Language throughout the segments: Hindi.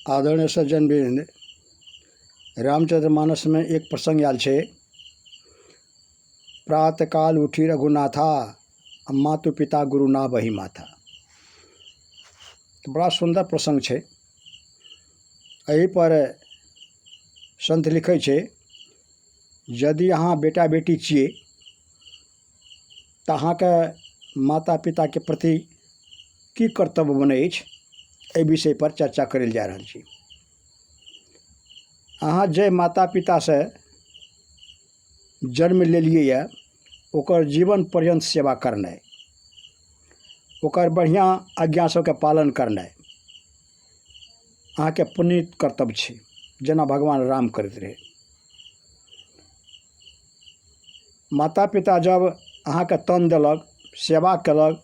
आदरणीय सज्जनवृंद, रामचरितमानस में एक प्रसंग आयल छे। प्रातःकाल उठी रघुनाथा, मातु पिता गुरु ना बही माथा। तो बड़ा सुंदर प्रसंग छे। एहि पर संत लिखे छे, यदि अहाँ बेटा बेटी छिए तो अहाँके माता पिता के प्रति की कर्तव्य बनै अछि, एहि विषय पर चर्चा करल जा रहल छी। अहाँ जे माता पिता से जन्म लेलिए या ओकर जीवन पर्यंत सेवा करनाइ, ओकर बढ़िया आज्ञा सबके पालन करनाइ अहाँके पुनीत कर्तव्य छै, जेना भगवान राम करैत रहे। माता पिता जब अहाँके तन देलक, सेवा कलक,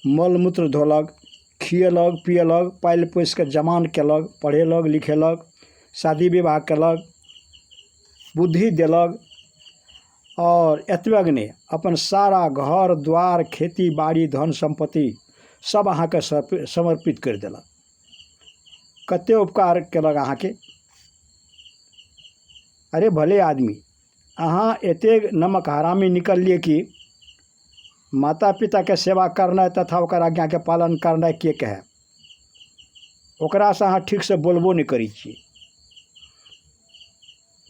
मल मूत्र धोलक, खिएलक पिएलक, पालि पोसि के जवान केलक, पढ़ेलक लिखेलक, शादी विवाह कलक, बुद्धि देलक, और एतबे नहीं अपन सारा घर द्वार खेती बाड़ी धन संपत्ति सब अहाँके समर्पित कर देलक। कते उपकार केलक अहाँके। अरे भले आदमी, अहाँ एते नमक हरामी निकलिए कि माता पिता के सेवा करना तथा ओकर आज्ञा के पालन करना के कहे, ओकरा से अहाँ ठीक से बोलबो नहीं करी छी,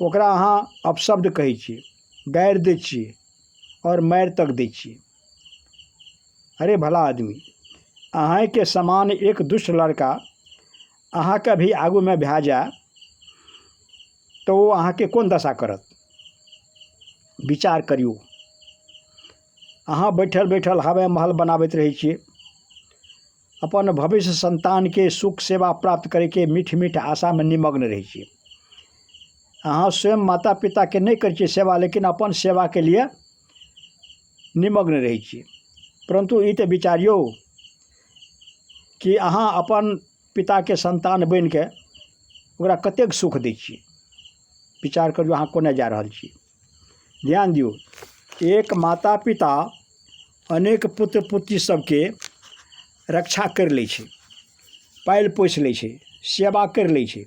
ओकरा अहाँ अपशब्द कहै छी, गारि दै छिए और मारि तक दै छिए। अरे भला आदमी, अहाँ के समान एक दुष्ट लड़का अहाँ के भी आगू में भै जाए तो वो अहाँ के कोन दशा करत, विचार करियो। अहाँ बैठल बैठल हवा महल बनाबैत रहे छिए, अपन भविष्य संतान के सुख सेवा प्राप्त करे के मीठ मीठ आशा में निमग्न रहे छिए। अहाँ स्वयं माता पिता के नहीं करै छिए सेवा, लेकिन अपन सेवा के लिए निमग्न रहे छिए। परंतु ई तो विचारियो कि अहाँ अपन पिता के संतान बन के ओकरा कतेक सुख दै छिए। विचार करियो अहाँ कोने जा रहल छी। ध्यान दियो, एक माता पिता अनेक पुत्र पुत्री सबके रक्षा कर लै छै, पालि पोसि लै छै, सेवा कर लै छै,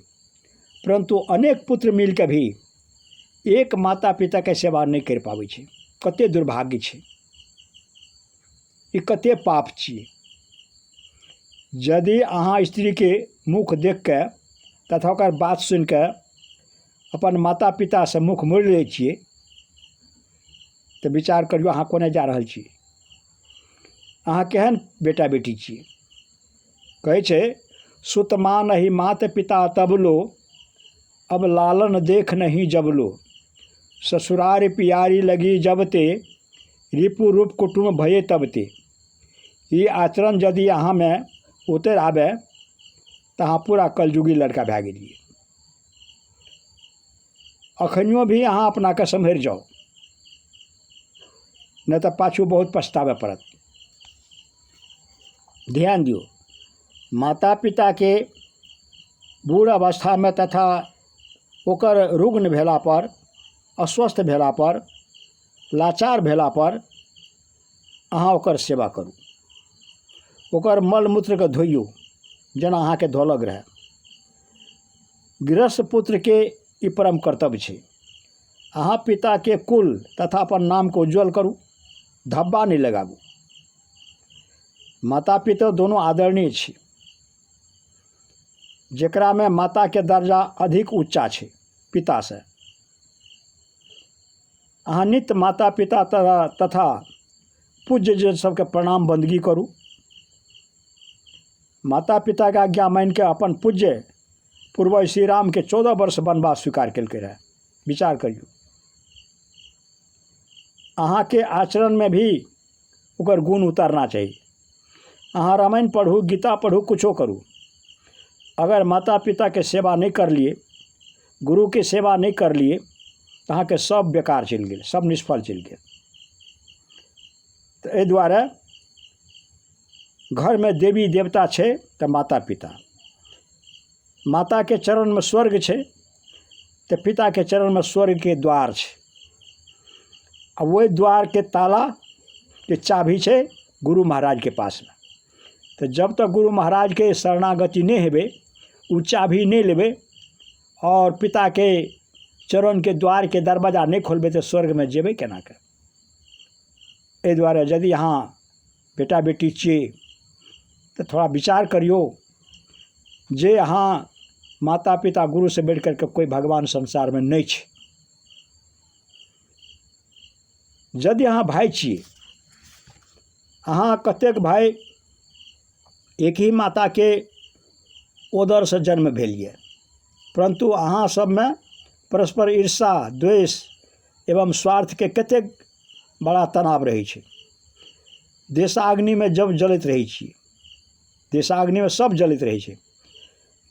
परंतु अनेक पुत्र मिल के भी एक माता पिता के सेवा नहीं कर पाबै छै। कते दुर्भाग्य छै, ई कते पाप छिए। यदि अहाँ स्त्री के मुख देख के तथा ओकर बात सुन के अपन माता पिता से मुख मोड़ि लै छिए तो विचार करियो अहाँ कोने जा रहल छी। अहाँ केहन बेटा बेटी छिए। कहै छै, सुत मानहि मात पिता तबलो, अब लालन देख नहीं जबलो, ससुरार पियारी लगी जबते, रिपु रूप कुटुम्ब भये तबते। ये आचरण यदि अहाँ में उतर आवे तो अहाँ पूरा कलयुगी लड़का भै गेलिए। अखनियो भी अहाँ अपना के सम्हरि जाओ, नहीं तो पाछू बहुत पछतावे पड़त। ध्यान दियो, माता पिता के बूढ़ अवस्था में तथा ओकर रुग्ण भेला पर, अस्वस्थ भेला पर, लाचार भेला पर अहाँ ओकर सेवा करू, ओकर मल मूत्र के धोइयो जेना अहाँ के धोलक रहे। गृहस्थ पुत्र के ई परम कर्तव्य छै। अहाँ पिता के कुल तथा अपन नाम को उज्ज्वल करू, धब्बा नहीं लगाबू। माता पिता दोनों आदरणीय छै, जेकरा में माता के दर्जा अधिक ऊंचा छै पिता से। अहाँ नित्य माता पिता तथा पूज्य जन सबके प्रणाम बंदगी करू। माता पिता के आज्ञा मान के अपन पूज्य पूर्वज श्री राम के 14 वर्ष वनवास स्वीकार केलकै रहे। विचार करियो, अहाँ के आचरण में भी ओकर गुण उतारना चाहिए। अहाँ रामायण पढ़ू, गीता पढ़ू, कुछो करू, अगर माता पिता के सेवा नहीं कर लिए, गुरु के सेवा नहीं कर लिए तो अहाँ के सब बेकार चल गए, सब निष्फल चल गए। तो एहि दुआरे घर में देवी देवता छे तो माता पिता, माता के चरण में स्वर्ग छे तो पिता के चरण में स्वर्ग के द्वार छे। अब वही द्वार के ताला के चाबी छे गुरु महाराज के पास में। तो जब तक गुरु महाराज के शरणागति नहीं हेबे उ चाभी नहीं लेबै और पिता के चरण के द्वार के दरवाजा नहीं खोलबै तो स्वर्ग में जेबै केना के। एहि दुआरे यदि अहाँ बेटा बेटी छियै तो थोड़ा विचार करियो जे अहाँ माता पिता गुरु से बढ़ करके कोई भगवान संसार में नहीं छै। यदि अहाँ भाई छियै, अहाँ कतेक भाई एक ही माता के ओदर से जन्म भेलिए, परंतु अहाँ सब में परस्पर ईर्षा द्वेष एवं स्वार्थ के कतेक बड़ा तनाव रहै छै। देशाग्नि में जब जलैत रहै छी, देशाग्नि में सब जलैत रहै छै,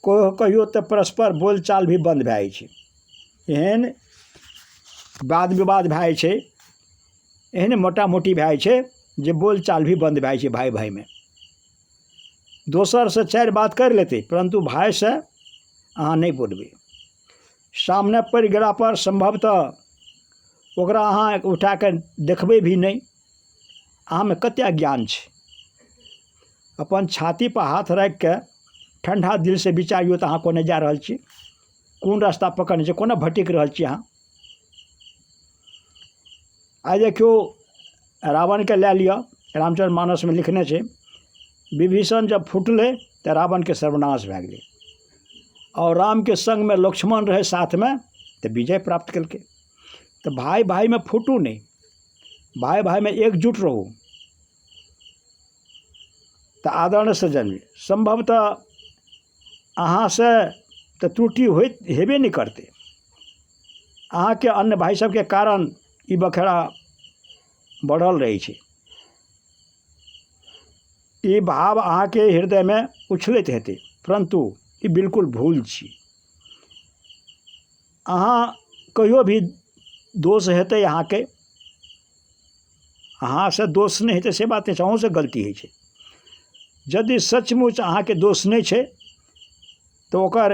कहियो तो परस्पर बोलचाल भी बंद भए जाइ छै। एहन वाद विवाद भए जाइ छै, एहन मोटा मोटी भए जाइ छै जे बोलचाल भी बंद भए जाइ छै भाई भाई में। दोसर से चारि बात कर लेते परंतु भाई से अहाँ नहीं बोलबै। सामने पड़ि गेला पर संभवतः ओकरा अहाँ उठा के देखबै भी नहीं। अहाँ में कतेक ज्ञान छै। अपन छाती पर हाथ रख के ठंडा दिल से विचारियो तो अहाँ कोने जा रहल छी, कोन रास्ता पकड़ने छी, कोना भटक रहल छी अहाँ। आइ देखियो रावण के लै लिअ, रामचरित मानस में लिखने छै विभीषण जब फुटले तो रावण के सर्वनाश भए गेलै और राम के संग में लक्ष्मण रहे साथ में तो विजय प्राप्त केलकै। तो भाई भाई में फूटू नहीं, भाई भाई में एकजुट रहू तो आदरण से जन्मी। संभवतः अहाँ से तो त्रुटि होइत हेबे नहीं करते। अहाँ के अन्य भाई सब के कारण ई बखेड़ा बढ़ल रही छै। ई भाव अहाँ के हृदय में उछलैत हेतै परंतु ई बिल्कुल भूल छी। अहाँ कहियो भी दोष हेतै अहाँ के, अहाँ से दोष नहीं हेतै से बात नहीं छै, अहूँ से गलती होइ छै। यदि सचमुच अहाँ के दोष नहीं छै तो ओकर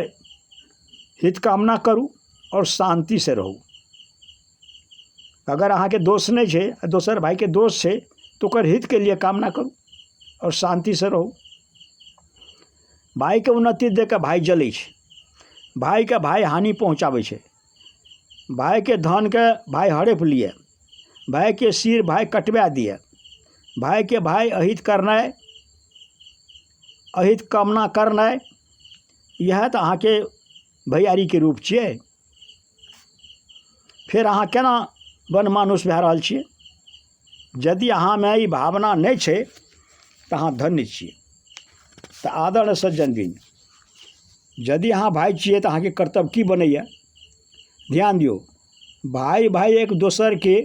हित कामना करू और शांति से रहू। अगर अहाँ के दोष नहीं छै, दोसर भाई के दोष छै तो ओकर हित के लिए कामना करू और शांति से रहू। भाई के उन्नति देख के भाई जलै छै, भाई के भाई हानि पहुँचाबै छै, भाई के धन के भाई हड़प लिए, भाई के सिर भाई कटवा दिए, भाई के भाई अहित करनाइ, अहित कामना करनाइ, यह तो अहाँ के भैयारी के रूप छियै। फिर अहाँ केना वनमानुष भए रहल छियै। यदि अहाँ में ई भावना नहीं छै तो अहाँ धन्य छियै। तो आदर सज्जन बिन यदि अहाँ भाई छियै तो अहाँ के कर्तव्य की बनैया ध्यान दियो। भाई भाई एक दोसर के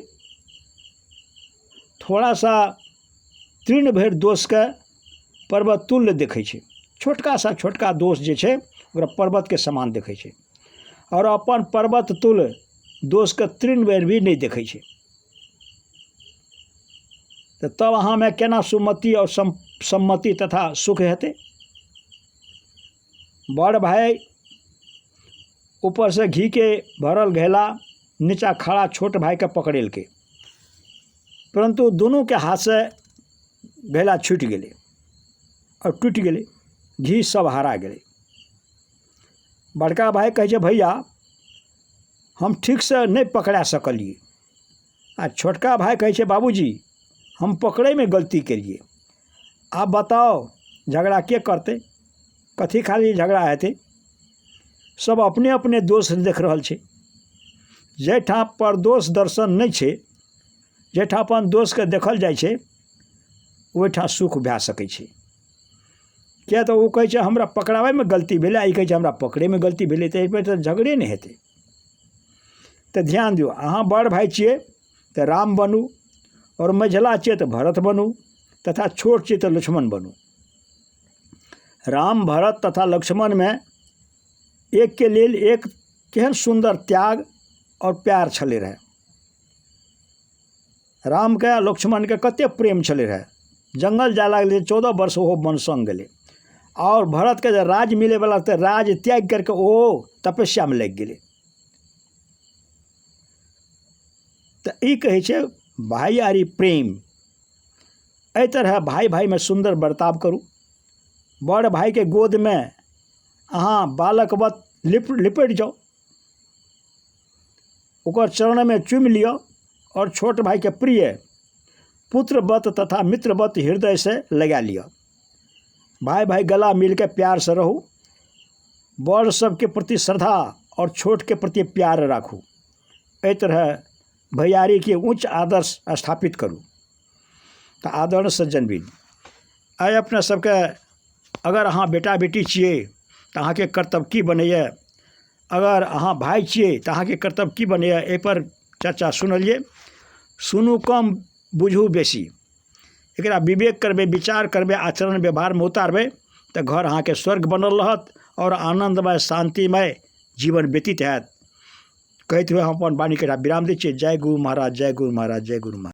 थोड़ा सा तृण भरि दोष के पर्वत तुल्य देखै छै। छोटका सा छोटका दोष जे छै ओकरा पर्वत के समान देखै छै और अपन पर्वत तुल्य दोष के तृण भरि भी नहीं देखै छै। तो तब अहाँ में केना सुमति और सम्मति तथा सुख हेतै। बड़ भाई ऊपर से घी के भरल घेला नीचा खड़ा छोट भाई के पकड़ेलकै परंतु दोनों के हाथ से घेला छूट गेलै और टूट गेलै, घी सब हरा गेलै। बड़का भाई कहै छै भैया हम ठीक से नहीं पकड़ा सकलिए, आ छोटका भाई कहै छै बाबूजी हम पकड़े में गलती केलिए, आप बताओ झगड़ा के करते, कथी खाली झगड़ा हेतै। सब अपने अपने दोष देख रहल छै। जेठाम परदोष दर्शन नहीं छै, जेठाम अपन दोष के देखल जाइ छै ओहिठाम सुख भए सकै छै। किया तो वो कहै छै हमरा पकड़ावे में गलती भेलै, आ ई कहै छै हमरा पकड़े में गलती भेलै, तो एहि पर तो झगड़े नहीं हेतै। तो ध्यान दियो, अहाँ बड़ भाई छियै तो राम बनू और मझला छियै तो भरत बनू तथा छोट छियै तो लक्ष्मण बनू। राम भरत तथा लक्ष्मण में एक के लेल एक केहन सुंदर त्याग और प्यार छलै रहे। राम के लक्ष्मण के कते प्रेम छलै रहे। जंगल जाए लागलै 14 वर्ष ओहो वन संग गेलै और भरत के जे राज मिले वाला तो राज त्याग करके ओ तपस्या में लग गेलै। तो ई कहै छै भाईयारी प्रेम। एहि तरह भाई भाई में सुंदर बर्ताव करू। बड़ भाई के गोद में अहाँ बालकवत लिपटि जाओ, ओकर चरण में चुमि लियो और छोट भाई के प्रिय पुत्रवत तथा मित्रवत हृदय से लगा लियो। भाई भाई गला मिल के प्यार से रहू, बड़ सबके प्रति श्रद्धा और छोट के प्रति प्यार राखू। एहि तरह भैयारी के उच्च आदर्श स्थापित करू। तो आदरणीय सज्जनबिन, आइ अपने सबके अगर अहाँ बेटा बेटी छिए तो अहाँके कर्तव्य की बनैए, अगर अहाँ भाई छिए तो अहाँके कर्तव्य की बनैए, एहि पर चर्चा सुनलिए। सुनू कम बुझू बेसी, एकरा विवेक करबै, विचार करबै, आचरण व्यवहार में उतारबै तो घर अहाँके स्वर्ग बनल रहत और आनंदमय शांतिमय जीवन व्यतीत हैत। कहते हुए हम अपन वाणी के विराम दै छियै। जय गुरु महाराज, जय गुरु महाराज, जय गुरु महाराज।